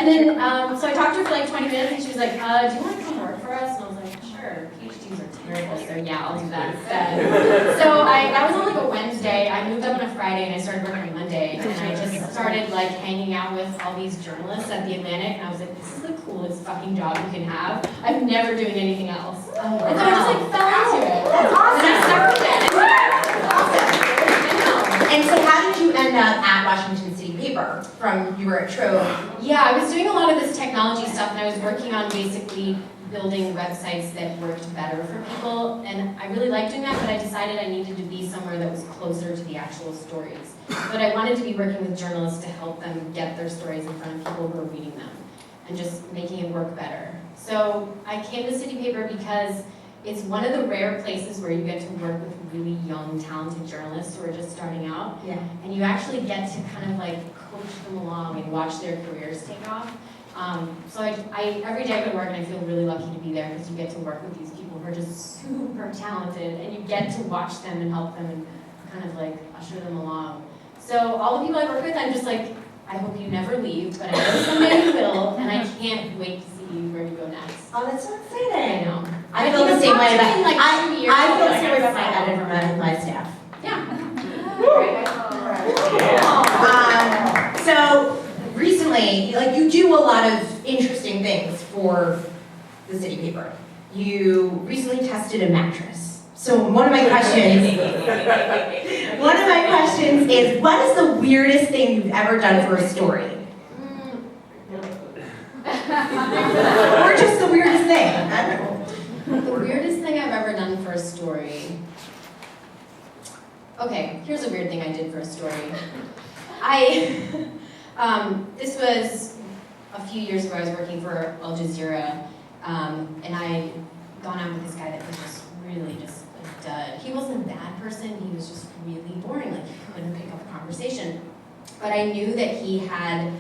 then, so I talked to her for like 20 minutes, and she was like, do you want to come work for us? And I was like, sure, PhDs are terrible, so yeah, I'll do that instead. So that was on like a Wednesday. I moved up on a Friday, and I started working on Monday, and I just started like hanging out with all these journalists at the Atlantic, and I was like, this is the coolest fucking job you can have. I'm never doing anything else. And so I just like fell into it. That's awesome. And I stuck with it. Awesome. And so how did you end up at Washington City Paper from you were at ActTwo? Yeah, I was doing a lot of this technology stuff, and I was working on basically building websites that worked better for people, and I really liked doing that, but I decided I needed to be somewhere that was closer to the actual stories. But I wanted to be working with journalists to help them get their stories in front of people who are reading them, and just making it work better. So I came to City Paper because it's one of the rare places where you get to work with really young, talented journalists who are just starting out. Yeah. And you actually get to kind of like coach them along and watch their careers take off. So I every day I go to work and I feel really lucky to be there because you get to work with these people who are just super talented, and you get to watch them and help them and kind of like usher them along. So all the people I work with, I'm just like, I hope you never leave, but I know someday you will, and I can't wait to see where you go next. Oh, that's so exciting. I know. I feel the same way about like I 2 years feel ago, the same way about my I editor and my staff. Yeah. So recently, like you do a lot of interesting things for the City Paper. You recently tested a mattress. So one of my questions is, what is the weirdest thing you've ever done for a story? Or just the weirdest thing? I don't know. The weirdest thing I've ever done for a story. Okay, here's a weird thing I did for a story. This was a few years ago. I was working for Al Jazeera, and I'd gone out with this guy that was just really just a dud. He wasn't a bad person, he was just really boring, like he couldn't pick up a conversation. But I knew that he had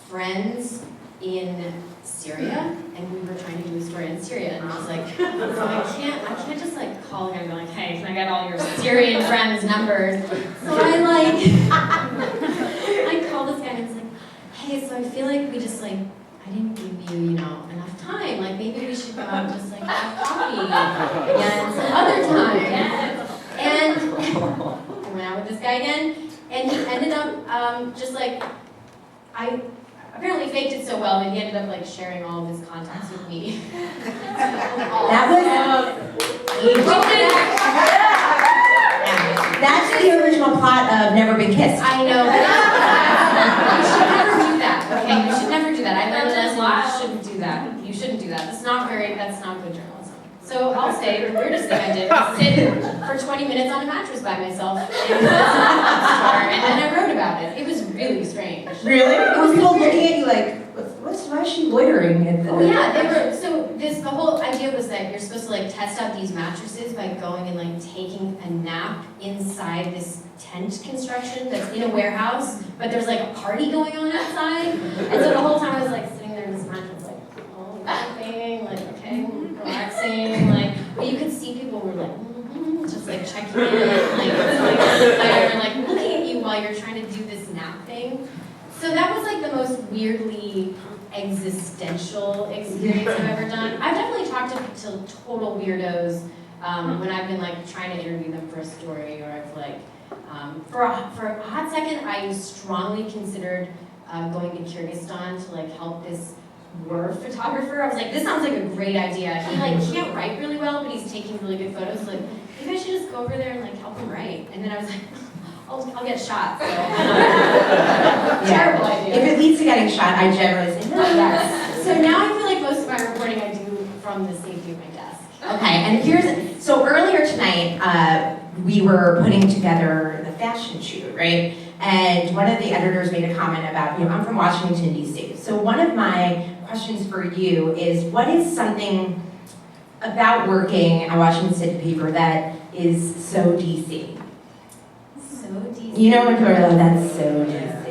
friends in Syria, and we were trying to do a story in Syria, and I was like, so I can't just like call him and be like, hey, can I get all your Syrian friends' numbers? So I called this guy and I was like, hey, so I feel like we just like, I didn't give you, enough time. Like maybe we should go out and just like have coffee again some other time. And I went out with this guy again, and he ended up just like, I apparently faked it so well that he ended up like sharing all of his contacts with me. That's the original plot of Never Been Kissed. I know. You should never do that. Okay, you should never do that. I learned a lesson. You shouldn't do that. You shouldn't do that. That's not good journalism. So I'll say the weirdest thing I did was sit for 20 minutes on a mattress by myself in the store, and then I wrote about it. It was really strange. Really? It was people looking at you like, why is she loitering? Oh yeah, they were. So the whole idea was that you're supposed to like test out these mattresses by going and like taking a nap inside this tent construction that's in a warehouse, but there's like a party going on outside, and so the whole time I was like sitting there in this mattress like, oh, nothing, like okay, relaxing, like, but you could see people were like, just like checking in, like looking at you while you're trying to do this nap thing. So that was like the most weirdly existential experience I've ever done. I've definitely talked to total weirdos when I've been like trying to interview them for a story, or I've like, for a hot second, I strongly considered going to Kyrgyzstan to like help this war photographer. I was like, this sounds like a great idea. He like can't write really well, but he's taking really good photos. Like, maybe I should just go over there and like help him write. And then I was like, I'll get shot. So. Terrible idea. If it leads to getting shot, I generally say no. Yes. So now I feel like most of my reporting I do from the safety of my desk. Okay, and so earlier tonight, we were putting together the fashion shoot, right? And one of the editors made a comment about, I'm from Washington, D.C. So one of my questions for you is, what is something about working at Washington City Paper that is so D.C.? So DC. You know when people are like, that's so DC.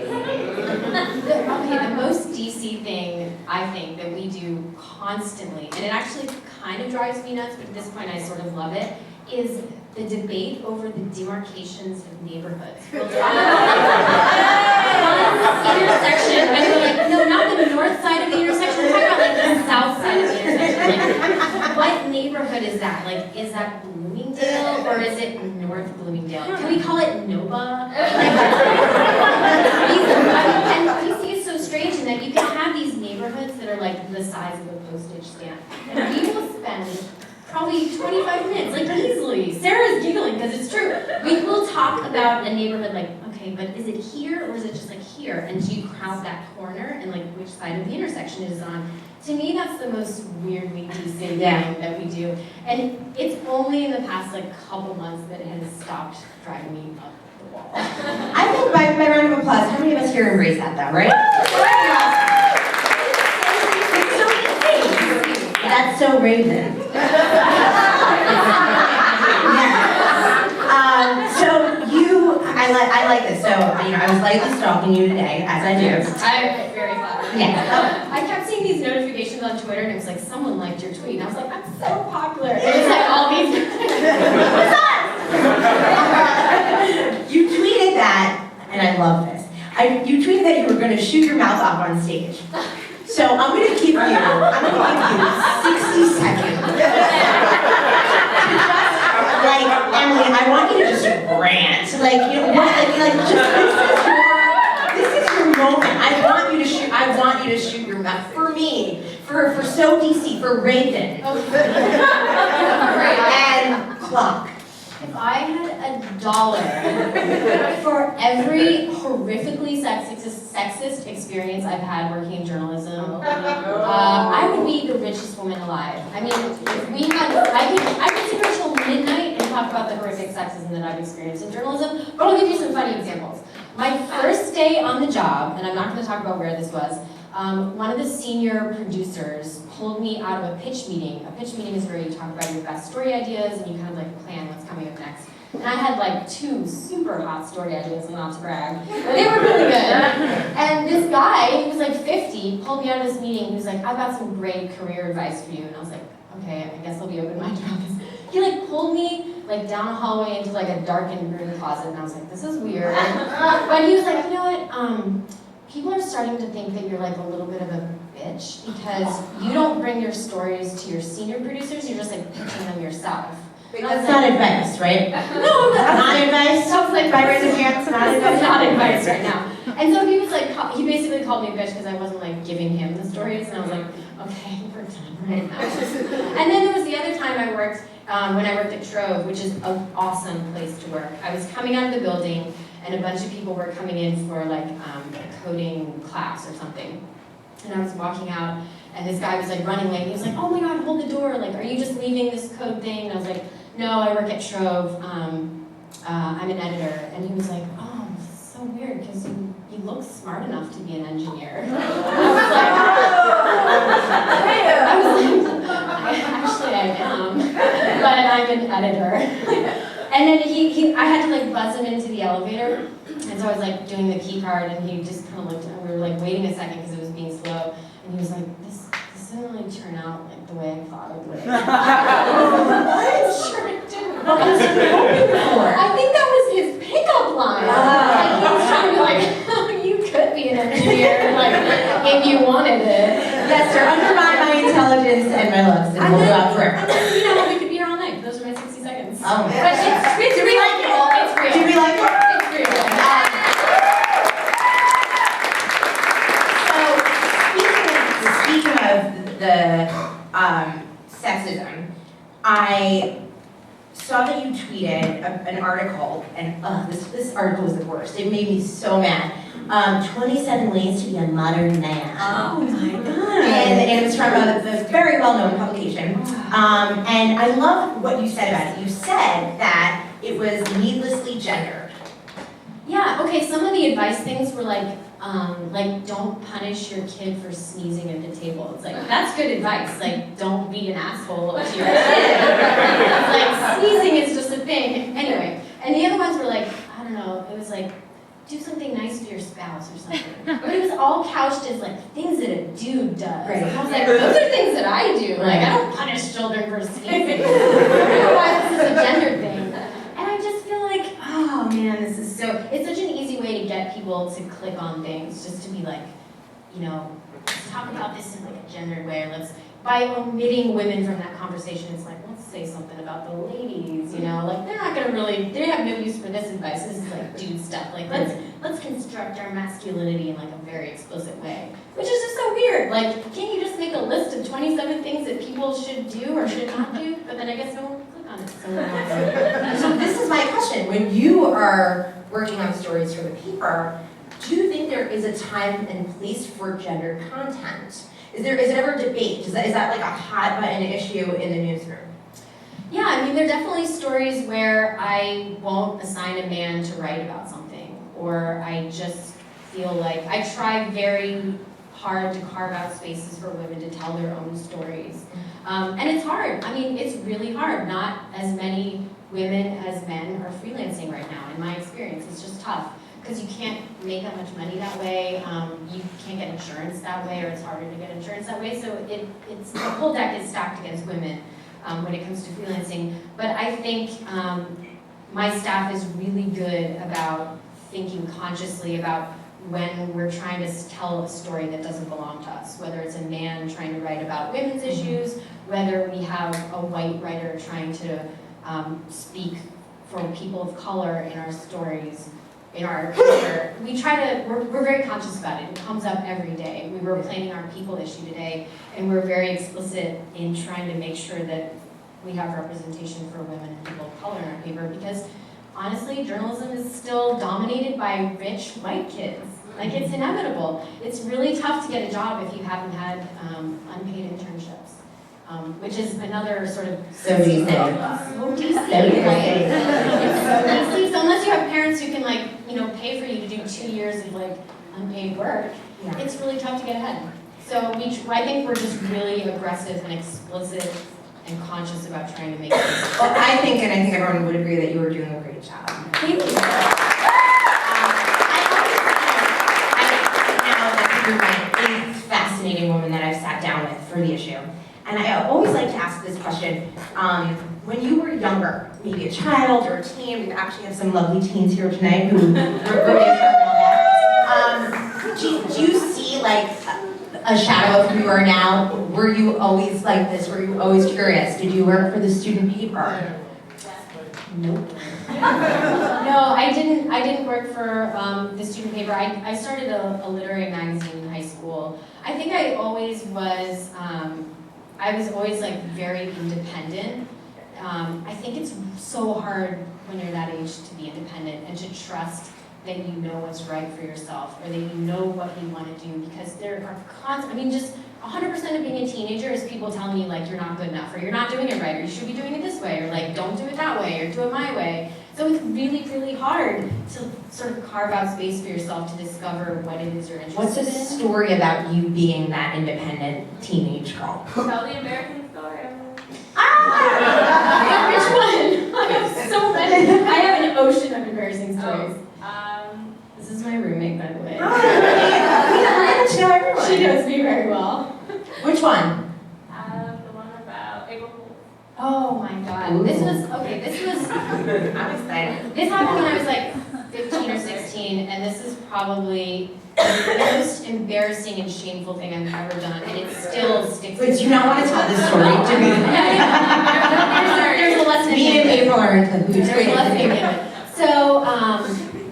The most DC thing, I think, that we do constantly, and it actually kind of drives me nuts, but at this point I sort of love it, is the debate over the demarcations of neighborhoods. We'll talk about intersection, and we're like, no, not the north side it North Bloomingdale? Can we call it Nova? And DC is so strange in that you can have these neighborhoods that are like the size of a postage stamp. And we will spend probably 25 minutes, like easily. Sarah's giggling because it's true. We will talk about a neighborhood like, okay, but is it here or is it just like here? And do you count that corner and like which side of the intersection it is on? To me, that's the most weirdly DC thing that we do. And it's only in the past like couple months that it has stopped driving me up the wall. I think by round of applause, how many of us here embrace that though, right? It's so easy. That's so Raven. So I like this. So, I was lightly stalking you today, as I do. I'm very flattered. Yeah. I kept seeing these notifications on Twitter, and it was like, someone liked your tweet. And I was like, I'm so popular. And it was like all these. What's up? You tweeted that, and I love this. You tweeted that you were going to shoot your mouth off on stage. So I'm going to give you 60 seconds. Like, Emily, I want you to just rant. Like, this is your moment. I want you to shoot your mouth. For me, for So DC, for Raven. And Clock. If I had $1 for every horrifically sexist experience I've had working in journalism, I would be the richest woman alive. I mean, if we had, I could sit here till midnight and talk about the horrific sexism that I've experienced in journalism, but I'll give you some funny examples. My first day on the job, and I'm not going to talk about where this was, one of the senior producers pulled me out of a pitch meeting. A pitch meeting is where you talk about your best story ideas and you kind of like plan what's coming up next. And I had like 2 super hot story ideas, not to brag, but they were really good. And this guy, he was like 50, pulled me out of this meeting. He was like, I've got some great career advice for you. And I was like, okay, I guess I'll be open-minded about this. He like pulled me like down a hallway into like a darkened room closet, and I was like, this is weird. But he was like, you know what? People are starting to think that you're like a little bit of a bitch because you don't bring your stories to your senior producers, you're just like pitching them yourself. That's not advice, right? No, that's not advice. Sounds like by raise of hands, not advice. That's not advice right now. And so he was like, he basically called me a bitch because I wasn't like giving him the stories, and I was like, okay, we're done right now. And then there was the other time I worked, when I worked at Trove, which is an awesome place to work. I was coming out of the building, and a bunch of people were coming in for like a coding class or something. And I was walking out, and this guy was like running late. He was like, oh my God, hold the door. Like, are you just leaving this code thing? And I was like, no, I work at Trove. I'm an editor. And he was like, oh, so weird, because you look smart enough to be an engineer. I was like, actually I am, but I'm an editor. And then I had to like buzz him into the elevator, and so I was like doing the key card, and he just kind of looked, and we were like waiting a second because it was being slow, and he was like, this didn't really turn out like the way I thought it would. I'm sure it didn't. What was he hoping for? I think that was his pickup line. Like, he was trying to be like, oh, you could be an engineer, like, if you wanted it. Yes, sir, undermine my intelligence and my looks, and we'll go out forever. You know, we could be here all night. Those are my 60 seconds. Oh, but it's do we like it? It's real. Do we like it? It's real. So, speaking of the sexism, I saw that you tweeted an article, and this article was the worst. It made me so mad. 27 ways to be a modern man. Oh my God. And it was from a very well-known publication. And I love what you said about it. You said that it was needlessly gendered. Yeah, okay, some of the advice things were like don't punish your kid for sneezing at the table. It's like, that's good advice. Like, don't be an asshole to your kid. It's like, sneezing is just a thing. Anyway, and the other ones were like, I don't know, it was like, do something nice for your spouse or something. But it was all couched as like things that a dude does. Right. And I was like, those are things that I do. Like, I don't punish children for sneezing. I don't know why this is a gender thing. And I just feel like, oh man, this is so, it's such an easy way to get people to click on things, just to be like, you know, let's talk about this in like a gendered way, or let's by omitting women from that conversation, it's like, let's say something about the ladies, you know, like they're not gonna really, they have no use for this advice. This is like dude stuff. Like let's construct our masculinity in like a very explicit way, which is just so weird. Like, can't you just make a list of 27 things that people should do or should not do? But then I guess no one will click on it. So this is my question: when you are working on stories for the paper, do you think there is a time and place for gendered content? Is it ever a debate? Is that like a hot button issue in the newsroom? Yeah, I mean, there are definitely stories where I won't assign a man to write about something, or I just feel like I try very hard to carve out spaces for women to tell their own stories. And it's hard. I mean, it's really hard. Not as many women as men are freelancing right now, in my experience. It's just tough. Because you can't make that much money that way, you can't get insurance that way, or it's harder to get insurance that way, so it's the whole deck is stacked against women when it comes to freelancing. But I think my staff is really good about thinking consciously about when we're trying to tell a story that doesn't belong to us, whether it's a man trying to write about women's issues, whether we have a white writer trying to speak for people of color in our stories. In our culture, we're very conscious about it. It comes up every day. We were planning our people issue today, and we're very explicit in trying to make sure that we have representation for women and people of color in our paper, because honestly, journalism is still dominated by rich white kids. Like, it's inevitable. It's really tough to get a job if you haven't had unpaid internships. Which is another sort of... So DC. So DC, right? It's so DC. So unless you have parents who can, like, you know, pay for you to do 2 years of, like, unpaid work, it's really tough to get ahead. So I think we're just really aggressive and explicit and conscious about trying to make this. Well, I think everyone would agree that you were doing a great job. Thank you. You're my eighth fascinating woman that I've sat down with for the issue. And I always like to ask this question. When you were younger, maybe a child or a teen, we actually have some lovely teens here tonight who really all that. Do you see like a shadow of who you are now? Were you always like this? Were you always curious? Did you work for the student paper? Nope. No, I didn't work for the student paper. I started a literary magazine in high school. I think I always was. I was always like very independent. I think it's so hard when you're that age to be independent and to trust that you know what's right for yourself, or that you know what you want to do, because there are I mean, just 100% of being a teenager is people telling you like you're not good enough, or you're not doing it right, or you should be doing it this way, or like don't do it that way, or do it my way. So it's really, really hard to sort of carve out space for yourself to discover what it is you're interested in. What's the story about you being that independent teenage girl? Tell the American story. Which one? I have so many. I have an ocean of embarrassing stories. This is my roommate, by the way. I get to know everyone. She knows me very well. Which one? The one about April Fool's. Oh my god. Ooh. This was I'm excited. this happened when I was like 15 or 16, and this is probably the most embarrassing and shameful thing I've ever done, and it still sticks. Wait, do you not want to tell this story to me? There's a lesson Me and in it. April are into who's There's a great. lesson in it. So,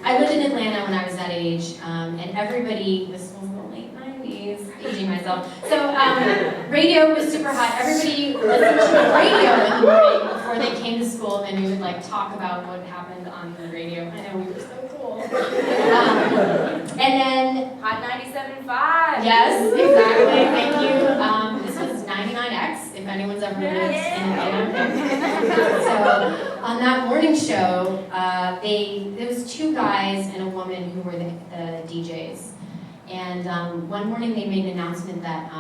I lived in Atlanta when I was that age, and everybody, this was in the late 90s, aging myself. So, radio was super hot. Everybody listened to the radio in the morning before they came to school, and we would like talk about what happened on the radio. I know, we were so cool. And then, Hot 97.5. yes, exactly, thank you. This was 99X, if anyone's ever lived in Atlanta. So, on that morning show, there was two guys and a woman who were the DJs. And one morning they made an announcement that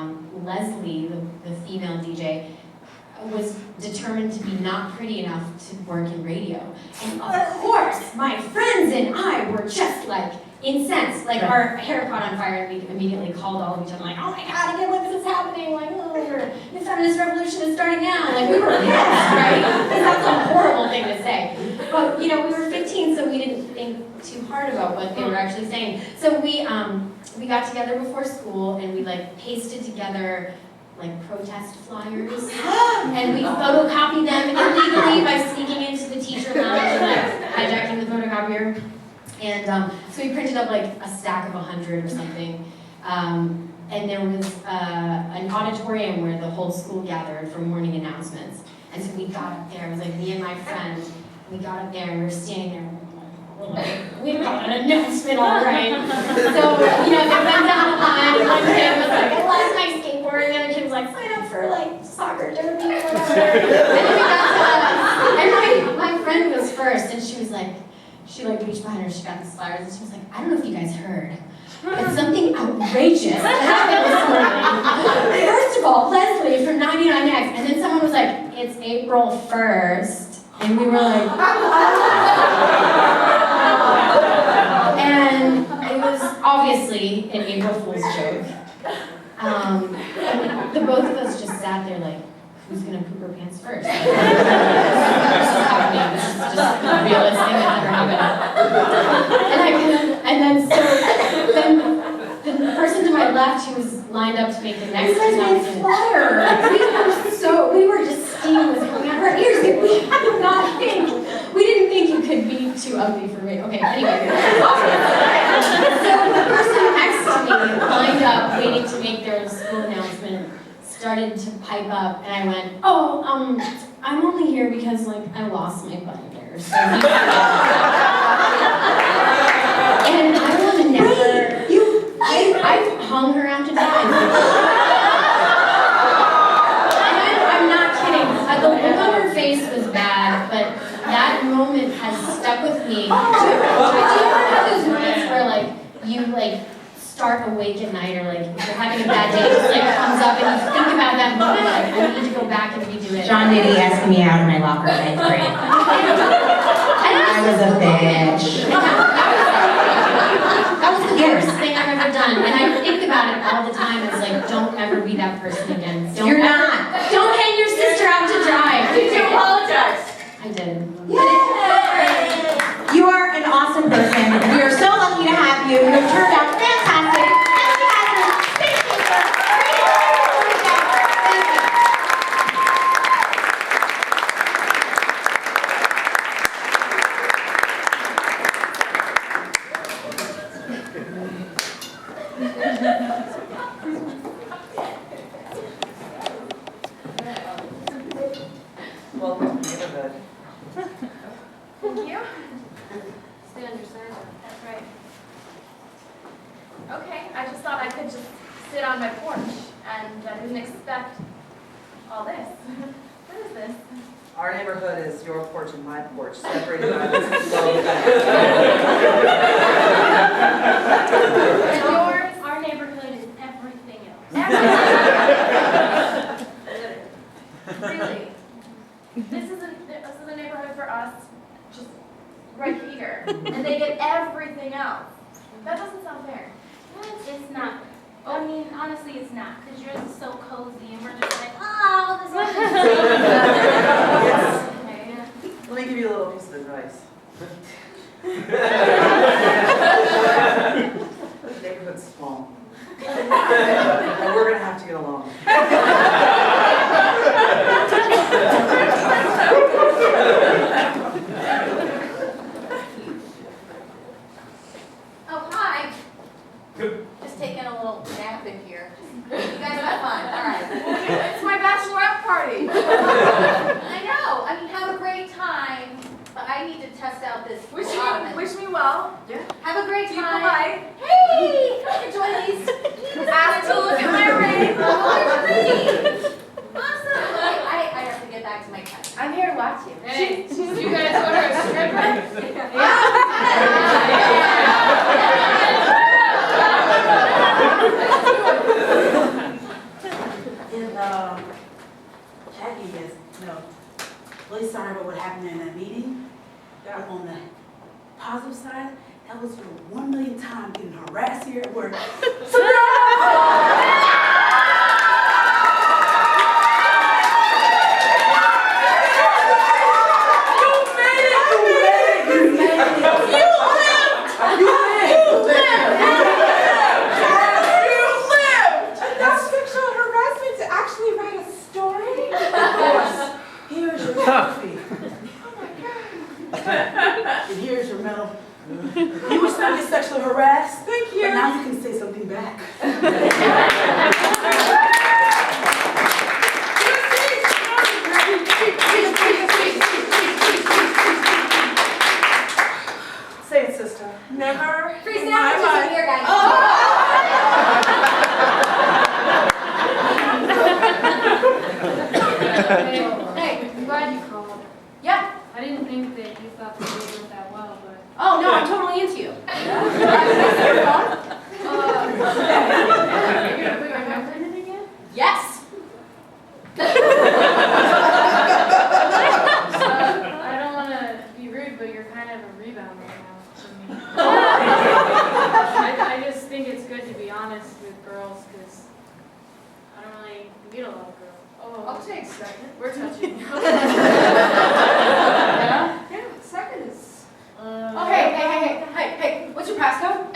Leslie, the female DJ, was determined to be not pretty enough to work in radio. And of course, my friends and I were just like incensed. Like our hair caught on fire, and we immediately called all of each other like, oh my god, I can't believe this is happening. Like, oh, the feminist revolution is starting now. Like, we were pissed, right? Because that's a horrible thing to say. But, you know, we were 15, so we didn't think too hard about what they were actually saying. So we got together before school, and we like pasted together like protest flyers, and we photocopied them illegally by sneaking into the teacher lounge and like hijacking the photocopier. And so we printed up like a stack of 100 or something. And there was an auditorium where the whole school gathered for morning announcements. And so we got up there, it was like me and my friend, we got up there and we were standing there, we've got an announcement, all right. So, they went down the line, and one kid was like, I lost my skateboard, and the other kid was like, sign up for like soccer derby or whatever. And then we got to and my friend was first, and she was like, she reached behind her, she got the flyers, and she was like, I don't know if you guys heard, but something outrageous happened this morning. First of all, Leslie from 99X, and then someone was like, it's April 1st. And we were like, and it was obviously an April Fool's joke. And the both of us just sat there like, who's gonna poop her pants first? This is happening. This is just the realest thing that ever happened. And then the person to my left who was lined up to make the next announcement. We were just steam was coming out of our ears. We didn't think you could be too ugly for me. Okay, anyway. So the person next to me, lined up, waiting to make their school announcement, started to pipe up, and I went, I'm only here because, I lost my binder. So and I will never... I've hung her out to dry. I'm not kidding. The look on her face was bad, but that moment has stuck with me. Do you ever have those moments where, you, start awake at night, or, if you're having a bad day, it just, comes up, and you think about that moment, I need to go back and redo it. John Nitty asked me out of my locker in 9th grade. I was a bitch. That was the worst thing I've ever done, and I think about it all the time. It's don't ever be that person again. You're not. Don't hang your sister out to dry. Did you apologize? I did. You are an awesome person. We are so lucky to have you. You have turned out fantastic. Welcome to the neighborhood. Thank you. Stay on your side. That's right. Okay, I just thought I could just sit on my porch, and I didn't expect all this. What is this? Our neighborhood is your porch and my porch, separated by this slope. And yours? Our neighborhood is everything else. Really? This is a neighborhood for us, just right here, and they get everything else. That doesn't sound fair. It's not. I mean, honestly, it's not, because yours is so cozy, and we're just like, oh, this is Yes. okay. Let me give you a little piece of advice. The neighborhood's small. And we're going to have to get along. Oh, hi. Just taking a little nap in here. You guys have fun. All right. It's my bachelorette party. I know. I mean, have a great time. But I need to test out this ottoman. Wish me well. Have a great Keep time. polite. Hey, enjoy these. Ask to look at my ring. Oh, pretty. Awesome. I have to get back to my test. I'm here to watch you. Hey, did you guys order a stripper? And Jackie is, really sorry about what happened in that meeting. But on the positive side, that was your 1 million time getting harassed here at work. That's sexual harassment to actually Hey, I'm glad you called. Yeah. I didn't think that you thought the movie went that well, but. Oh, no, I'm totally into you. Are you gonna put your number in it again? Yes. I don't wanna be rude, but you're kind of a rebound right now for me. I just think it's good to be honest with girls, because I don't really meet a lot of girls. Oh, I'll take second. we're touching. Yeah? Yeah, second is. Okay, Hey, what's your passcode?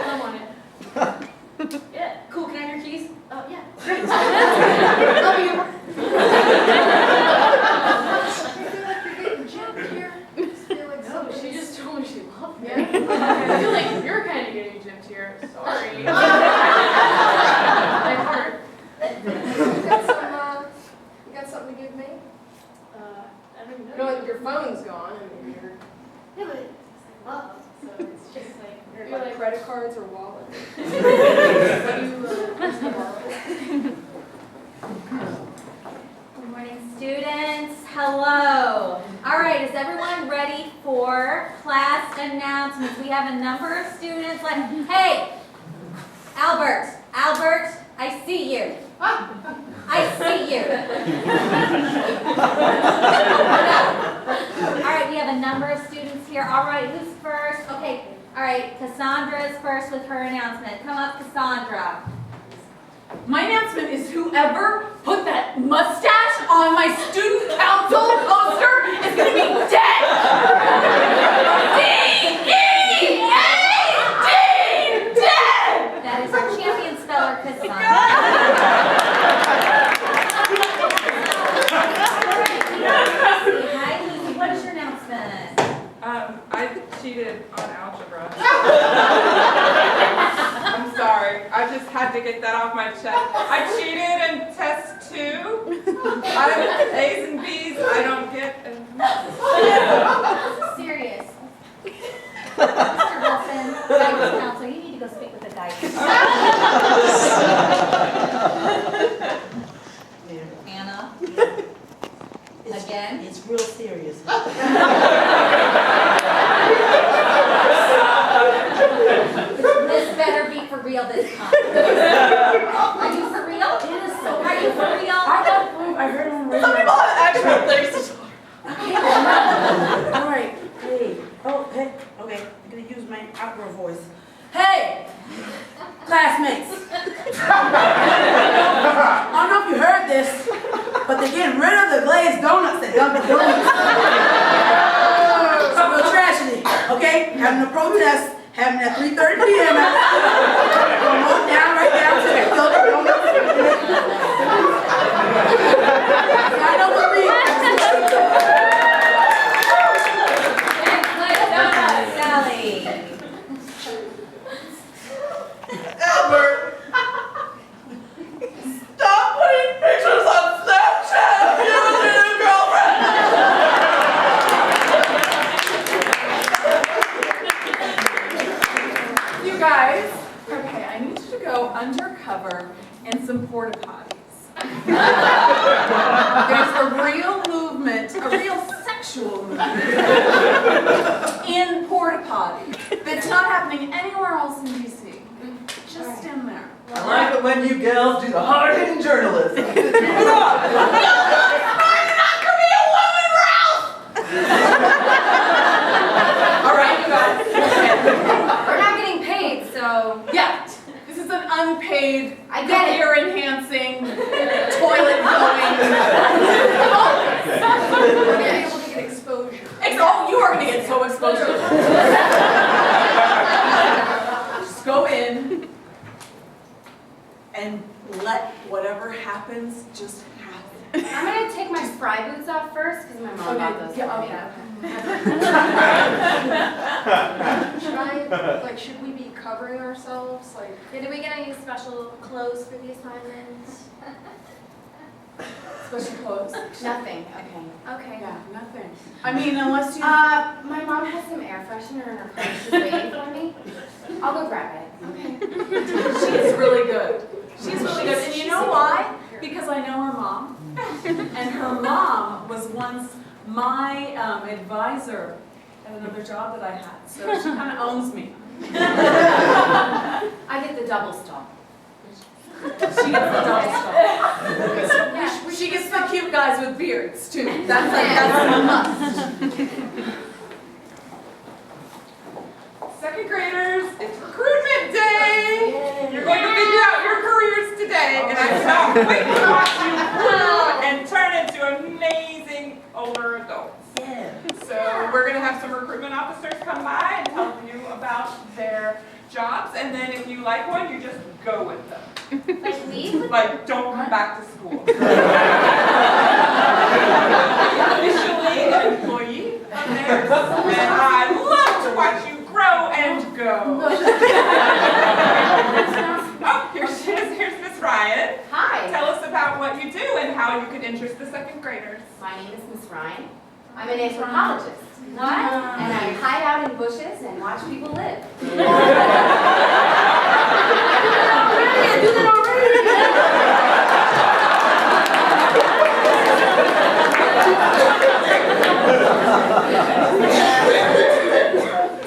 I'm on it. Yeah. Cool, can I have your keys? Oh, yeah. Great. Love you. No, she just told me she loved me. Yeah? I feel like you're kind of getting gypped here. Sorry. My heart. You got something to give me? I don't You know, your phone's gone and your Yeah, but it's like love, so it's just like you're like like. credit cards or wallet. Good morning, students. Hello. All right, is everyone ready for class announcements? We have a number of students like, hey, Albert, I see you. I see you. All right, we have a number of students here. All right, who's first? Okay, all right, Cassandra is first with her announcement. Come up, Cassandra. My announcement is whoever put that mustache on my student council poster is going to be dead! D-E-A-D! Dead! That is our champion speller, Cassandra. Hi, Lucy, what is your announcement? I cheated on algebra. I'm sorry. I just had to get that off my chest. I cheated in test 2. I have A's and B's. I don't get. This is serious. Mr. Wilson, guidance counselor, you need to go speak with the guidance. Anna? Again? It's real serious. This better be for real this time. Are you for real? It is so. Are you for real? I heard on the radio. Some people have actual things to talk. All right, hey, okay, I'm gonna use my outdoor voice. Hey, classmates. I don't know if you heard this, but they're getting rid of the glazed donuts at Dunkin' Donuts. It's a real tragedy, okay? Having a protest, having at 3:30 p.m. Going on down, right down to the Dunkin' Donuts. I know what we Sally. Albert, stop putting pictures on Snapchat of you and your new girlfriend. You guys, okay, I need you to go undercover in some porta potties. There's a real movement, a real sexual movement in porta potty that's not happening anywhere else in DC. Just in there. I like it when you girls do the hard-hitting journalism. All right, you guys. We're not getting paid, so. Yeah, this is an unpaid, I get it. career-enhancing, toilet going. We're gonna be able to get exposure. Oh, you are going to get so exposed. Just go in and let whatever happens just happen. I'm gonna take my fry boots off first, because my mom bought those. Yeah, for me. okay. Should we be covering ourselves? Did we get any special clothes for the assignment? Special clothes. Nothing, okay. Okay. Yeah, nothing. I mean, unless you... My mom has some air freshener in her purse, she's waiting for me. I'll go grab it. She's really good. She's really good. And you know why? Because I know her mom. once my advisor at another job that I had, so she kind of owns me. I get the double stall. She gets the double stall. She gets the cute guys with beards too. That's a must. Second graders, it's recruitment day. You're going to figure out your careers today, and I cannot wait to watch you grow and turn into amazing older adults. So we're going to have some recruitment officers come by and tell you about their jobs, and then if you like one, you just go with them. Like leave? Like, don't come back to school. Officially an employee of theirs, and I love to watch you grow and go. Oh, here's Miss Ryan. Hi, Tell us about what you do and how you can interest the second graders. my name is Miss Ryan. I'm an anthropologist. What? And I hide out in bushes and watch people live.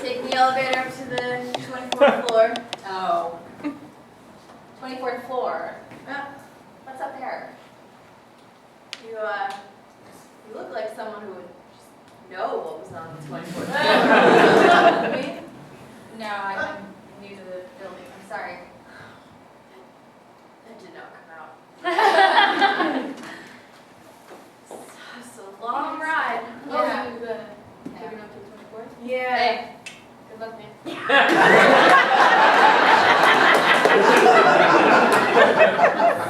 Take the elevator up to the 24th floor. Oh. 24th floor. What's up there? You look like someone who would just know what was on the 24th floor. Me? No, I'm new to the building. I'm sorry. That did not come out. It's a long ride. Yeah. Oh, you taking up to the 24th? Yeah. Hey, good luck, man.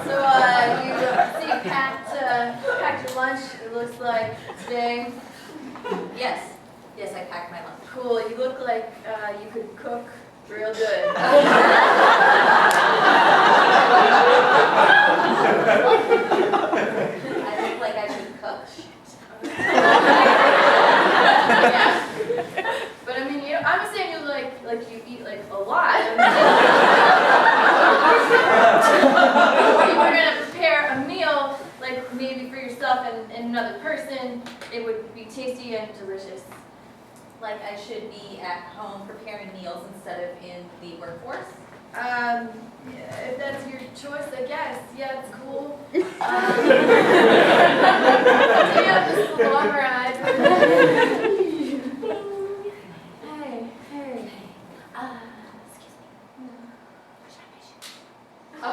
So you packed your lunch. It looks like today. Yes. Yes, I packed my lunch. Cool. You look like you could cook real good. I look like I should cook. Yeah. But I mean, I'm saying you like you eat like a lot. If you were gonna prepare a meal, like maybe for yourself and another person, it would be tasty and delicious. Like I should be at home preparing meals instead of in the workforce. Yeah, if that's your choice, I guess. Yeah, it's cool. Yeah, this is a long ride. Hey. Excuse me. Should I make sure? I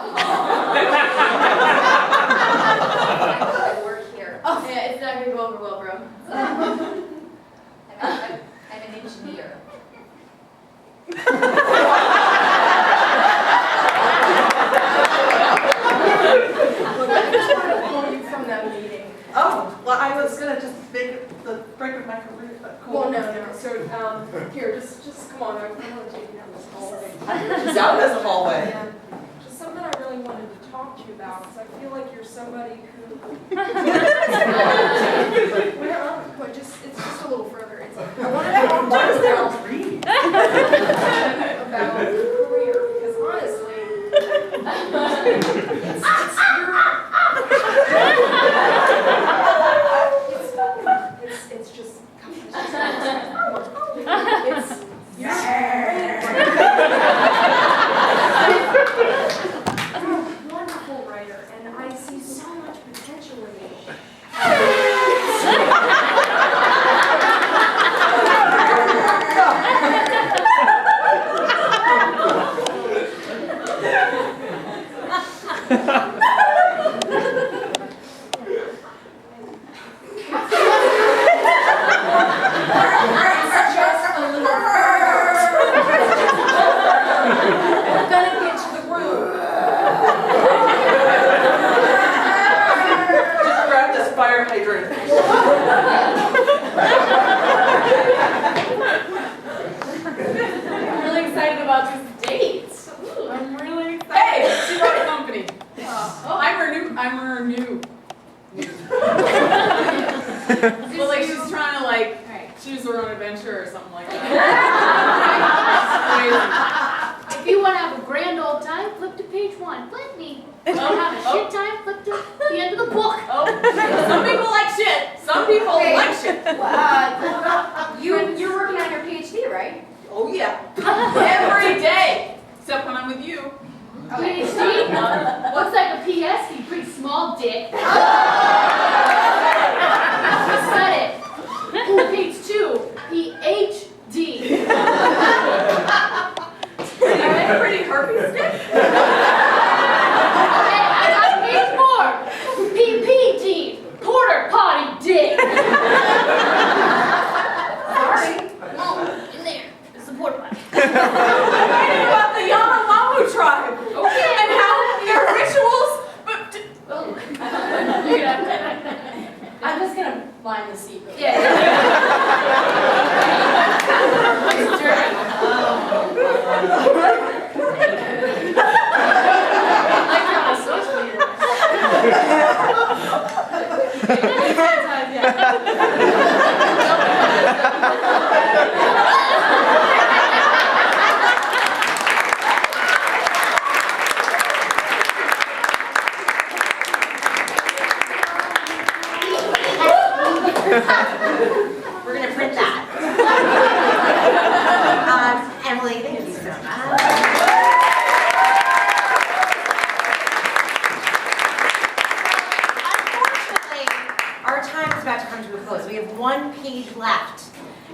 work here. Yeah, it's not gonna go over well, bro. I'm an engineer. Look, I just want to pull you from that meeting. Oh, well, I was gonna just make it the break of my career, but cool. Well, no. So, here, just come on. I want to take you down this hallway. Down this hallway. And just something I really wanted to talk to you about, because I feel like you're somebody who. But it's just a little further. It's like, I want to talk What is to you there about a dream? about career, because honestly, it's just, you're a wonderful writer, and I see so much potential in you. flip to page 1. Flip me. If I have a shit time, flip to the end of the book. Oh, some people like shit. Some people like shit. You're working on your PhD, right? Oh yeah. Every day. Except when I'm with you. PhD? Looks like a PS, you pretty small dick. Said it. Page 2, PhD. Pretty herpes stick. Okay, I got page 4, PPD, porter potty dick. Sorry. Oh, in there, it's the porter potty. Writing about the Yanomamo tribe. Okay. And how their rituals. Oh. You're gonna I'm just gonna find the secret. Yeah. It's dirty. Like you're on a social media. Sometimes, yeah. We're gonna print that. Emily, thank you so much. Unfortunately, our time is about to come to a close. We have one page left.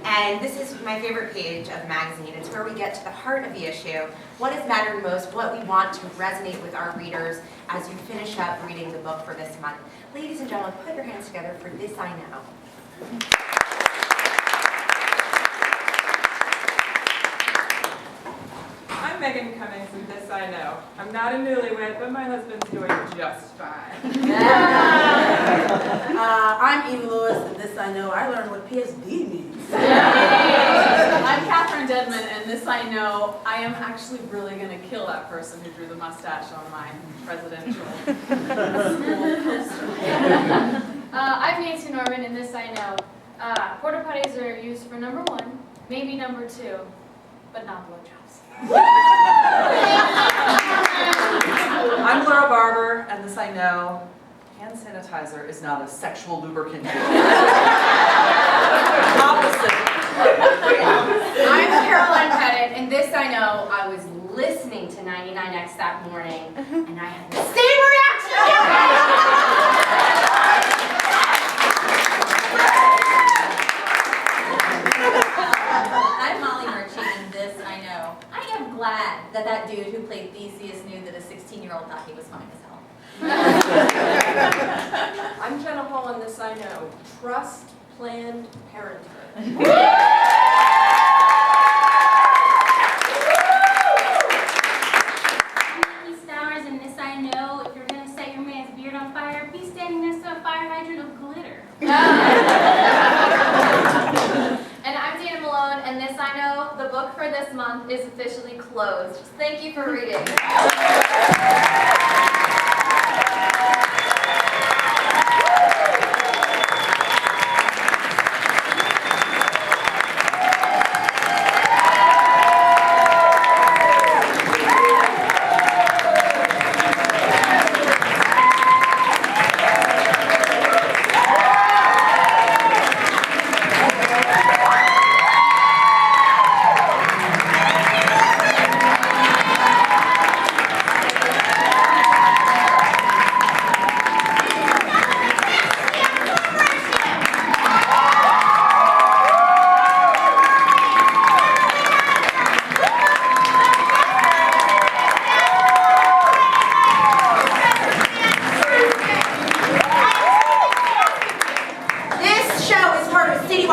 And this is my favorite page of the magazine. It's where we get to the heart of the issue. What has mattered most, what we want to resonate with our readers as you finish up reading the book for this month. Ladies and gentlemen, put your hands together for This I Know. I'm Megan Cummings, and this I know. I'm not a newlywed, but my husband's doing just fine. I'm Eva Lewis, and this I know. I learned what PSD means. I'm Catherine Dedman, and this I know. I am actually really going to kill that person who drew the mustache on my presidential school poster. I'm Nancy Norman, and this I know. Porta potties are used for number 1, maybe number 2, but not blowjobs. I'm Laura Barber, and this I know. Hand sanitizer is not a sexual lubricant. Opposite. I'm Caroline Pettit, and this I know, I was listening to 99X that morning, and I had the same reaction! I'm Molly Murchie, and this I know. I am glad that that dude who played Theseus knew that a 16-year-old thought he was fine as hell. I'm Jenna Hall, and this I know. Trust Planned Parenthood. Stowers, and this I know, if you're gonna set your man's beard on fire, be standing next to a fire hydrant of glitter. And I'm Dana Malone, and this I know, the book for this month is officially closed. Thank you for reading.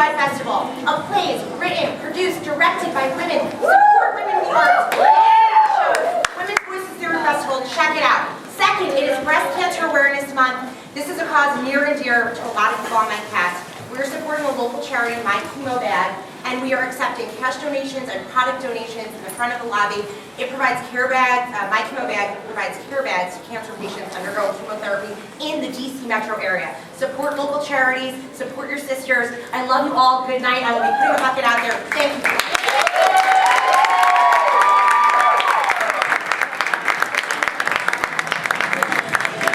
Festival of plays written, produced, directed by women. Support women in the arts. Women's Voices Theater Festival, check it out. Second, it is Breast Cancer Awareness Month. This is a cause near and dear to a lot of people on my cast. We're supporting a local charity, My Chemo Bag, and we are accepting cash donations and product donations in the front of the lobby. It provides care bags, My Chemo Bag provides care bags to cancer patients undergoing chemotherapy in the DC metro area. Support local charities, support your sisters. I love you all. Good night. I will be putting a bucket out there. Thank you.